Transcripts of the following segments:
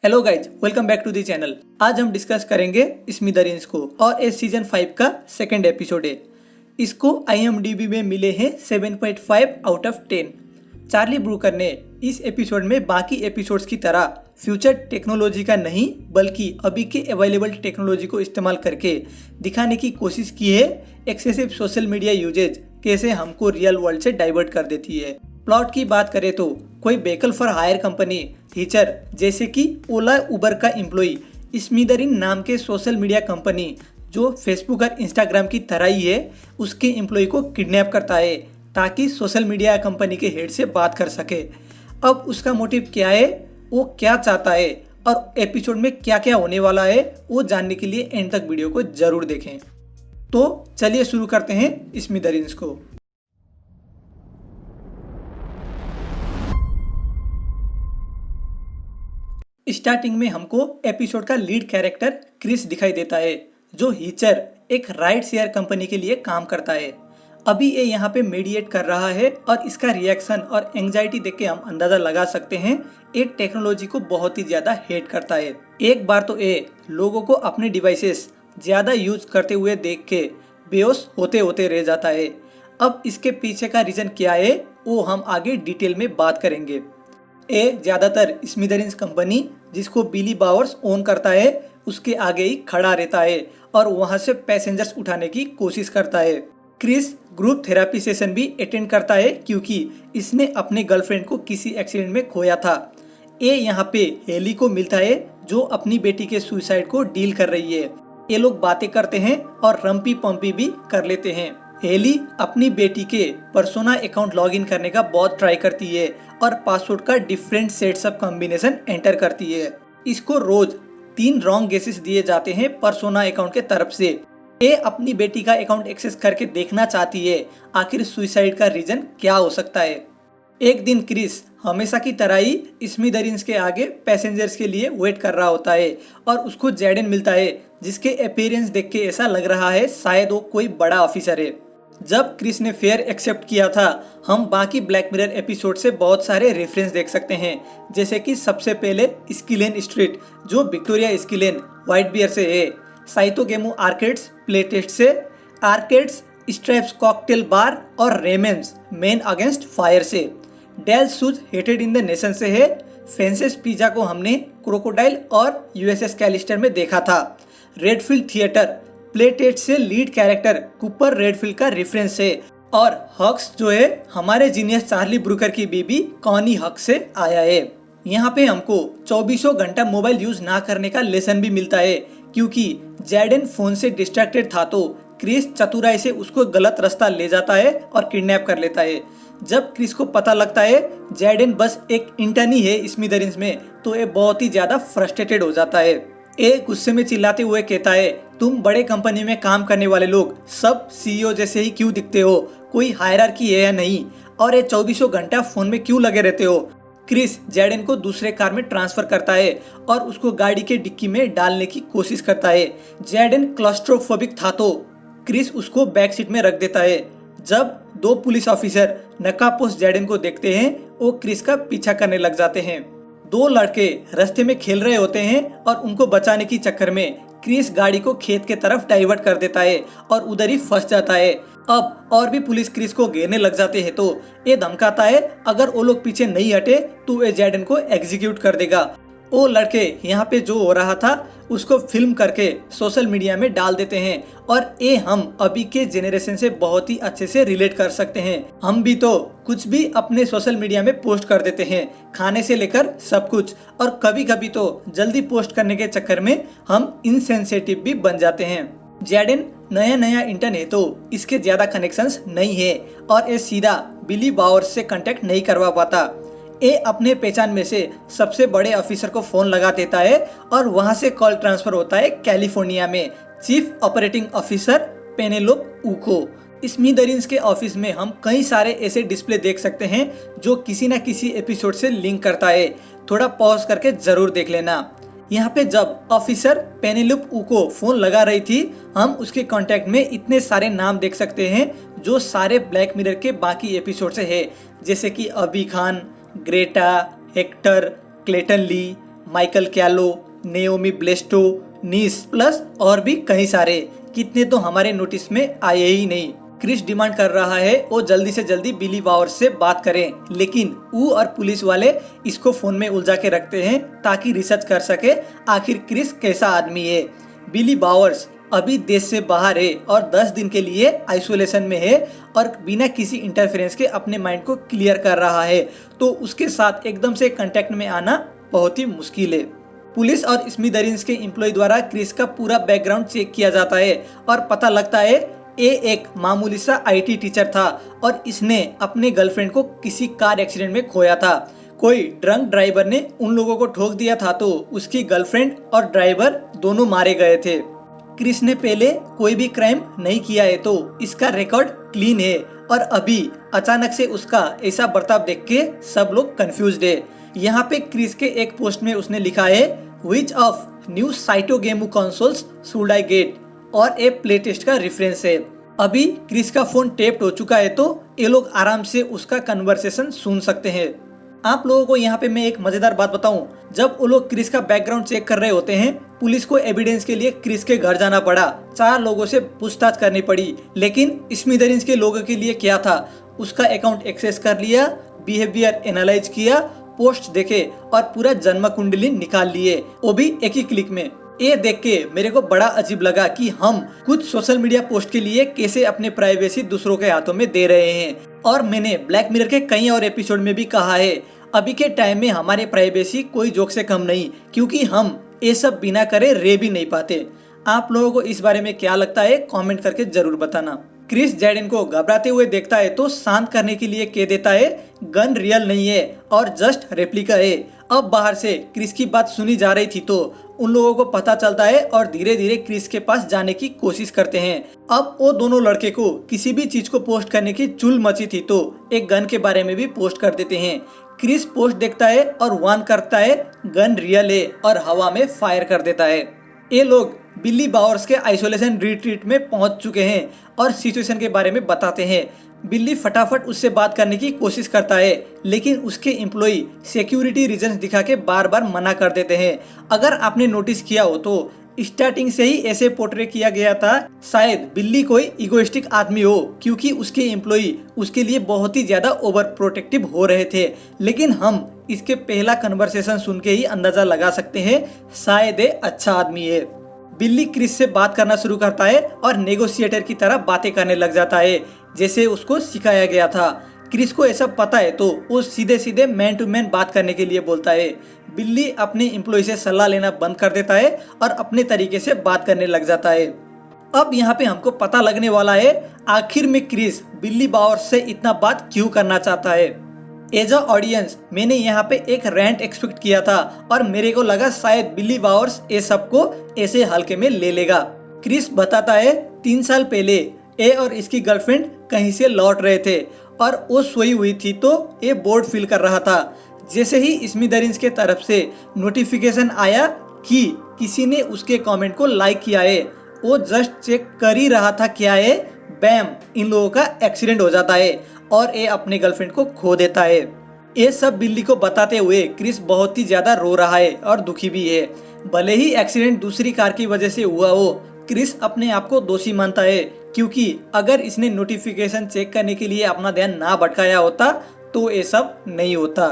Hello guys, welcome back to the channel. आज हम discuss करेंगे स्मिथरियंस को और ये सीजन 5 का सेकंड एपिसोड है। इसको IMDb में मिले हैं 7.5 आउट ऑफ 10। चार्ली ब्रूकर ने इस एपिसोड में बाकी एपिसोड्स की तरह फ्यूचर टेक्नोलॉजी का नहीं बल्कि अभी के अवेलेबल टेक्नोलॉजी को इस्तेमाल करके दिखाने की कोशिश की है एक्सेसिव सोशल मीडिया यूजेज कैसे हमको रियल वर्ल्ड से डाइवर्ट कर देती है। प्लॉट की बात करें तो कोई व्हीकल फॉर हायर कंपनी हीचर जैसे कि ओला उबर का एम्प्लॉई स्मिथरियन नाम के सोशल मीडिया कंपनी जो फेसबुक और इंस्टाग्राम की तरह ही है उसके एम्प्लॉई को किडनैप करता है ताकि सोशल मीडिया कंपनी के हेड से बात कर सके। अब उसका मोटिव क्या है, वो क्या चाहता है और एपिसोड में क्या क्या होने वाला है वो जानने के लिए एंड तक वीडियो को जरूर देखें। तो चलिए शुरू करते हैं स्मिथरियंस को। स्टार्टिंग में हमको एपिसोड का लीड कैरेक्टर क्रिस दिखाई देता है जो हीचर एक राइड शेयर कंपनी के लिए काम करता है। अभी ये यहाँ पे मेडिएट कर रहा है और इसका रिएक्शन और एंजाइटी देख के हम अंदाजा लगा सकते हैं ये टेक्नोलॉजी को बहुत ही ज्यादा हेट करता है। एक बार तो ये लोगों को अपने डिवाइसेस ज्यादा यूज करते हुए देख के बेहोश होते होते रह जाता है। अब इसके पीछे का रीजन क्या है वो हम आगे डिटेल में बात करेंगे। ये ज़्यादातर स्मिथरियंस कंपनी जिसको बिली बावर्स ओन करता है उसके आगे ही खड़ा रहता है और वहां से पैसेंजर्स उठाने की कोशिश करता है। क्रिस ग्रुप थेरापी सेशन भी अटेंड करता है क्योंकि इसने अपने गर्लफ्रेंड को किसी एक्सीडेंट में खोया था। ये यहाँ पे हेली को मिलता है जो अपनी बेटी के सुसाइड को डील कर रही है। ये लोग बातें करते हैं और रम्पी पंपी भी कर लेते हैं। हेली अपनी बेटी के पर्सोना अकाउंट लॉगिन करने का बहुत ट्राई करती है और पासवर्ड का different sets of combination enter करती है। इसको रोज 3 रॉन्ग गेसेस दिए जाते हैं पर्सोना अकाउंट के तरफ से। ये अपनी बेटी का अकाउंट एक्सेस करके देखना चाहती है आखिर सुसाइड का रीजन क्या हो सकता है। एक दिन क्रिस हमेशा की तरह ही स्मिथरियंस के आगे पैसेंजर्स के लिए वेट कर रहा होता है और उसको जैडन मिलता है जिसके अपीयरेंस देख के ऐसा लग रहा है शायद वो कोई बड़ा ऑफिसर है। जब क्रिस ने फेयर एक्सेप्ट किया था हम बाकी ब्लैक मिरर एपिसोड से बहुत सारे रेफरेंस देख सकते हैं, जैसे कि सबसे पहले स्किलेन स्ट्रीट जो विक्टोरिया स्किलेन व्हाइट बियर से है, साइतो गेमो आर्केड्स प्लेटेस्ट से, आर्केड्स स्ट्रैप्स कॉकटेल बार और रेमेंस मैन अगेंस्ट फायर से, डेल shoes hated in the nation से है, फेंसेस पिज्जा को हमने क्रोकोडाइल और USS कैलिस्टर में देखा था, रेडफील्ड थिएटर प्लेटेट से लीड कैरेक्टर कूपर रेडफील्ड का रेफरेंस है और हक्स जो है हमारे जीनियस चार्ली ब्रूकर की बीबी कॉनी हक से आया है। यहाँ पे हमको 24 घंटा मोबाइल यूज ना करने का लेसन भी मिलता है क्योंकि जैडन फोन से डिस्ट्रैक्टेड था तो क्रिस चतुराई से उसको गलत रास्ता ले जाता है और किडनैप कर लेता है। जब क्रिस को पता लगता है जैडन बस एक इंटर्न ही है स्मिथरियंस में तो ये बहुत ही ज्यादा फ्रस्ट्रेटेड हो जाता है। ये गुस्से में चिल्लाते हुए कहता है तुम बड़े कंपनी में काम करने वाले लोग सब CEO जैसे ही क्यों दिखते हो, कोई हायरार्की है या नहीं, और ये 24 घंटा फोन में क्यों लगे रहते हो। क्रिस जैडन को दूसरे कार में ट्रांसफर करता है और उसको गाड़ी के डिक्की में डालने की कोशिश करता है। जैडन क्लॉस्ट्रोफोबिक था तो क्रिस उसको बैक सीट में रख देता है। जब 2 पुलिस ऑफिसर नकाबपोश जैडन को देखते हैं वो क्रिस का पीछा करने लग जाते हैं। 2 लड़के रास्ते में खेल रहे होते हैं और उनको बचाने की चक्कर में क्रिस गाड़ी को खेत के तरफ डाइवर्ट कर देता है और उधर ही फंस जाता है। अब और भी पुलिस क्रिस को घेरने लग जाते हैं तो ये धमकाता है अगर वो लोग पीछे नहीं हटे तो ये जैडन को एग्जीक्यूट कर देगा। वो लड़के यहाँ पे जो हो रहा था उसको फिल्म करके सोशल मीडिया में डाल देते हैं और ये हम अभी के जेनरेशन से बहुत ही अच्छे से रिलेट कर सकते हैं। हम भी तो कुछ भी अपने सोशल मीडिया में पोस्ट कर देते हैं, खाने से लेकर सब कुछ, और कभी कभी तो जल्दी पोस्ट करने के चक्कर में हम इनसेंसिटिव भी बन जाते हैं। जैडन नया इंटर्न है तो इसके ज्यादा कनेक्शंस नहीं है और ये सीधा बिली बावर्स से कांटेक्ट नहीं करवा पाता। ये अपने पहचान में से सबसे बड़े ऑफिसर को फोन लगा देता है और वहां से कॉल ट्रांसफर होता है कैलिफोर्निया में चीफ ऑपरेटिंग ऑफिसर पेनेलोप ऊको। स्मिथरियंस के ऑफिस में हम कई सारे ऐसे डिस्प्ले देख सकते हैं जो किसी न किसी एपिसोड से लिंक करता है, थोड़ा पॉज करके जरूर देख लेना। यहाँ पे जब ऑफिसर पेनेलोप ऊको फोन लगा रही थी हम उसके कांटेक्ट में इतने सारे नाम देख सकते हैं जो सारे ब्लैक मिरर के बाकी एपिसोड से है, जैसे कि अबी खान, ग्रेटा, हेक्टर, क्लेटन ली, माइकल कैलो, नेओमी ब्लेस्टो, नीस प्लस और भी कई सारे, कितने तो हमारे नोटिस में आए ही नहीं। क्रिस डिमांड कर रहा है वो जल्दी से जल्दी बिली बावर्स से बात करें, लेकिन वो और पुलिस वाले इसको फोन में उलझा के रखते हैं ताकि रिसर्च कर सके आखिर क्रिस कैसा आदमी है। बिली बावर्स अभी देश से बाहर है और 10 दिन के लिए आइसोलेशन में है और बिना किसी इंटरफेरेंस के अपने माइंड को क्लियर कर रहा है, तो उसके साथ एकदम से कांटेक्ट में आना बहुत ही मुश्किल है। पुलिस और स्मिथेरियंस के एम्प्लॉय द्वारा क्रिस का पूरा बैकग्राउंड चेक किया जाता है और पता लगता है ये एक मामूली सा आईटी टीचर था और इसने अपने गर्लफ्रेंड को किसी कार एक्सीडेंट में खोया था। कोई ड्रंक ड्राइवर ने उन लोगों को ठोक दिया था तो उसकी गर्लफ्रेंड और ड्राइवर दोनों मारे गए थे। क्रिस ने पहले कोई भी क्राइम नहीं किया है तो इसका रिकॉर्ड क्लीन है और अभी अचानक से उसका ऐसा बर्ताव देख के सब लोग कंफ्यूज्ड है। यहाँ पे क्रिस के एक पोस्ट में उसने लिखा है विच ऑफ न्यू साइटो गेमू कंसोल्स शुड आई गेट और ए प्ले टेस्ट का रेफरेंस है। अभी क्रिस का फोन टेप्ड हो चुका है तो ये लोग आराम से उसका कन्वर्सेशन सुन सकते हैं। आप लोगों को यहाँ पे मैं एक मजेदार बात बताऊं, जब वो लोग क्रिस का बैकग्राउंड चेक कर रहे होते हैं पुलिस को एविडेंस के लिए क्रिस के घर जाना पड़ा, 4 लोगों से पूछताछ करनी पड़ी, लेकिन स्मिथेरियंस के लोगों के लिए क्या था, उसका अकाउंट एक्सेस कर लिया, बिहेवियर एनालाइज किया, पोस्ट देखे और पूरा जन्म कुंडली निकाल लिए, वो भी एक ही क्लिक में। ये देख के मेरे को बड़ा अजीब लगा कि हम कुछ सोशल मीडिया पोस्ट के लिए कैसे अपने प्राइवेसी दूसरों के हाथों में दे रहे हैं। और मैंने ब्लैक मिरर के कई और एपिसोड में भी कहा है, अभी के टाइम में हमारे प्राइवेसी कोई जोक से कम नहीं, क्योंकि हम ये सब बिना करे रह भी नहीं पाते। आप लोगों को इस बारे में क्या लगता है कमेंट करके जरूर बताना। क्रिस जैडेन को घबराते हुए देखता है तो शांत करने के लिए कह देता है गन रियल नहीं है और जस्ट रेप्लिका है। अब बाहर से क्रिस की बात सुनी जा रही थी तो उन लोगों को पता चलता है और धीरे धीरे क्रिस के पास जाने की कोशिश करते हैं। अब वो दोनों लड़के को किसी भी चीज को पोस्ट करने की चुल मची थी तो एक गन के बारे में भी पोस्ट कर देते हैं। क्रिस पोस्ट देखता है और वार्न करता है गन रियल है और हवा में फायर कर देता है। ये लोग बिली बावर्स के आइसोलेशन रिट्रीट में पहुंच चुके हैं और सिचुएशन के बारे में बताते हैं। बिल्ली फटाफट उससे बात करने की कोशिश करता है, लेकिन उसके एम्प्लॉय सिक्योरिटी रीजंस दिखा के बार बार मना कर देते हैं। अगर आपने नोटिस किया हो तो स्टार्टिंग से ही ऐसे पोर्ट्रे किया गया था शायद बिल्ली कोई इगोइस्टिक आदमी हो, क्योंकि उसके एम्प्लॉय उसके लिए बहुत ही ज्यादा ओवर प्रोटेक्टिव हो रहे थे। लेकिन हम इसके पहला कन्वर्सेशन सुन के ही अंदाजा लगा सकते हैं शायद ये अच्छा आदमी है। बिल्ली क्रिस से बात करना शुरू करता है और नेगोशिएटर की तरह बातें करने लग जाता है जैसे उसको सिखाया गया था। क्रिस को ऐसा पता है तो वो सीधे सीधे मैन टू मैन बात करने के लिए बोलता है। बिल्ली अपने एम्प्लॉय से सलाह लेना बंद कर देता है और अपने तरीके से बात करने लग जाता है। अब यहाँ पे हमको पता लगने वाला है आखिर में क्रिस बिल्ली बावर्स से इतना बात क्यों करना चाहता है। एज अ ऑडियंस मैंने यहाँ पे एक रैंट एक्सपेक्ट किया था और मेरे को लगा शायद बिली बावर्स ये सबको ऐसे हल्के में ले लेगा। क्रिस बताता है 3 साल पहले ए और इसकी गर्लफ्रेंड कहीं से लौट रहे थे और वो सोई हुई थी तो ये बोर्ड फील कर रहा था। जैसे ही स्मिथेरियंस के तरफ से नोटिफिकेशन आया कि किसी ने उसके कमेंट को लाइक किया है, वो जस्ट चेक कर ही रहा था क्या है, बैम इन लोगों का एक्सीडेंट हो जाता है और ये अपने गर्लफ्रेंड को खो देता है। ये सब बिल्ली को बताते हुए क्रिस बहुत ही ज्यादा रो रहा है और दुखी भी है। भले ही एक्सीडेंट दूसरी कार की वजह से हुआ हो, क्रिस अपने आप को दोषी मानता है, क्योंकि अगर इसने नोटिफिकेशन चेक करने के लिए अपना ध्यान ना भटकाया होता तो ये सब नहीं होता।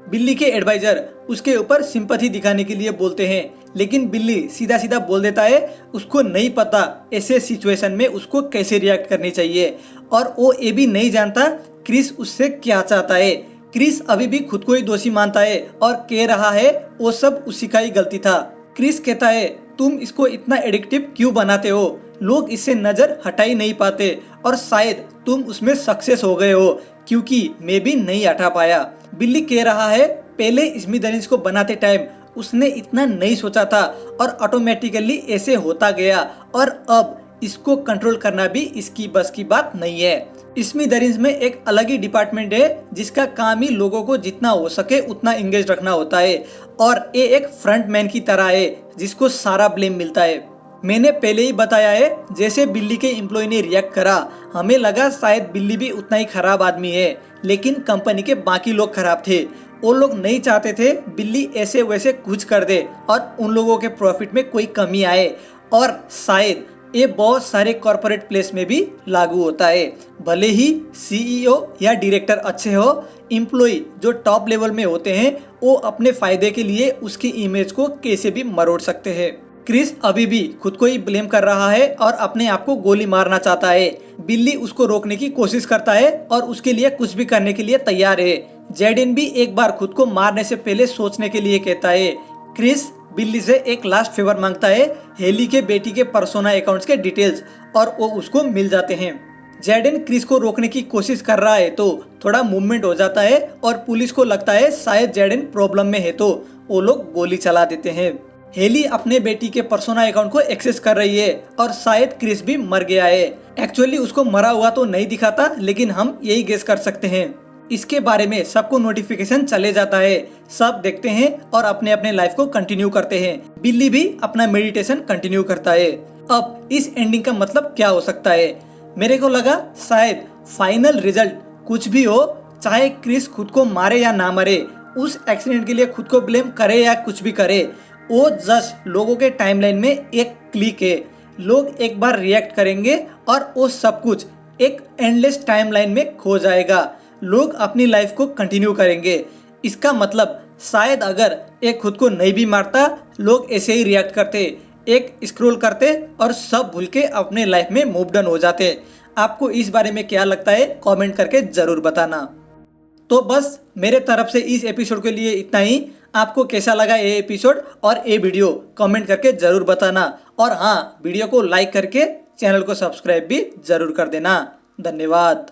बिल्ली के एडवाइजर उसके ऊपर सिंपैथी दिखाने के लिए बोलते हैं, लेकिन बिल्ली सीधा सीधा बोल देता है उसको नहीं पता ऐसे सिचुएशन में उसको कैसे रिएक्ट करनी चाहिए और वो ये भी नहीं जानता क्रिस उससे क्या चाहता है। क्रिस अभी भी खुद को ही दोषी मानता है और कह रहा है वो सब उसी का ही गलती था। क्रिस कहता है तुम इसको इतना एडिक्टिव क्यों बनाते हो, लोग इससे नजर हटा ही नहीं पाते और शायद तुम उसमें सक्सेस हो गए हो क्योंकि मैं भी नहीं हटा पाया। बिल्ली कह रहा है पहले स्मिथेरियंस को बनाते टाइम उसने इतना नहीं सोचा था और ऑटोमेटिकली ऐसे होता गया और अब इसको कंट्रोल करना भी इसकी बस की बात नहीं है। स्मिथेरियंस में एक अलग ही डिपार्टमेंट है जिसका काम ही लोगों को जितना हो सके उतना इंगेज रखना होता है और ये एक फ्रंट मैन की तरह है जिसको सारा ब्लेम मिलता है। मैंने पहले ही बताया है जैसे बिल्ली के एम्प्लॉय ने रिएक्ट करा, हमें लगा शायद बिल्ली भी उतना ही खराब आदमी है, लेकिन कंपनी के बाकी लोग खराब थे। वो लोग नहीं चाहते थे बिल्ली ऐसे वैसे कुछ कर दे और उन लोगों के प्रॉफिट में कोई कमी आए, और शायद ये बहुत सारे कॉरपोरेट प्लेस में भी लागू होता है। भले ही सीईओ या डायरेक्टर अच्छे हो, एम्प्लॉय जो टॉप लेवल में होते हैं वो अपने फायदे के लिए उसकी इमेज को कैसे भी मरोड़ सकते हैं। क्रिस अभी भी खुद को ही ब्लेम कर रहा है और अपने आप को गोली मारना चाहता है। बिल्ली उसको रोकने की कोशिश करता है और उसके लिए कुछ भी करने के लिए तैयार है। जेडिन भी एक बार खुद को मारने से पहले सोचने के लिए कहता है। क्रिस बिल्ली से एक लास्ट फेवर मांगता है, हेली के बेटी के पर्सोना अकाउंट्स के डिटेल्स, और वो उसको मिल जाते हैं। जेडिन क्रिस को रोकने की कोशिश कर रहा है तो थोड़ा मूवमेंट हो जाता है और पुलिस को लगता है शायद जेडिन प्रॉब्लम में है, तो वो लोग गोली चला देते हैं। हेली अपने बेटी के पर्सोना अकाउंट को एक्सेस कर रही है और शायद क्रिस भी मर गया है। एक्चुअली उसको मरा हुआ तो नहीं दिखाता, लेकिन हम यही गेस कर सकते हैं। इसके बारे में सबको नोटिफिकेशन चले जाता है, सब देखते हैं और अपने अपने लाइफ को कंटिन्यू करते हैं। बिल्ली भी अपना मेडिटेशन कंटिन्यू करता है। अब इस एंडिंग का मतलब क्या हो सकता है? मेरे को लगा शायद फाइनल रिजल्ट कुछ भी हो, चाहे क्रिस खुद को मारे या ना मरे, उस एक्सीडेंट के लिए खुद को ब्लेम करे या कुछ भी करे, वो जस्ट लोगों के टाइमलाइन में एक क्लिक है। लोग एक बार रिएक्ट करेंगे और वो सब कुछ एक एंडलेस टाइमलाइन में खो जाएगा। लोग अपनी लाइफ को कंटिन्यू करेंगे। इसका मतलब शायद अगर एक खुद को नहीं भी मारता, लोग ऐसे ही रिएक्ट करते, एक स्क्रॉल करते और सब भूल के अपने लाइफ में मूव ऑन हो जाते। आपको इस बारे में क्या लगता है कमेंट करके जरूर बताना। तो बस मेरे तरफ से इस एपिसोड के लिए इतना ही। आपको कैसा लगा ये एपिसोड और ये वीडियो कमेंट करके जरूर बताना, और हाँ, वीडियो को लाइक करके चैनल को सब्सक्राइब भी जरूर कर देना। धन्यवाद।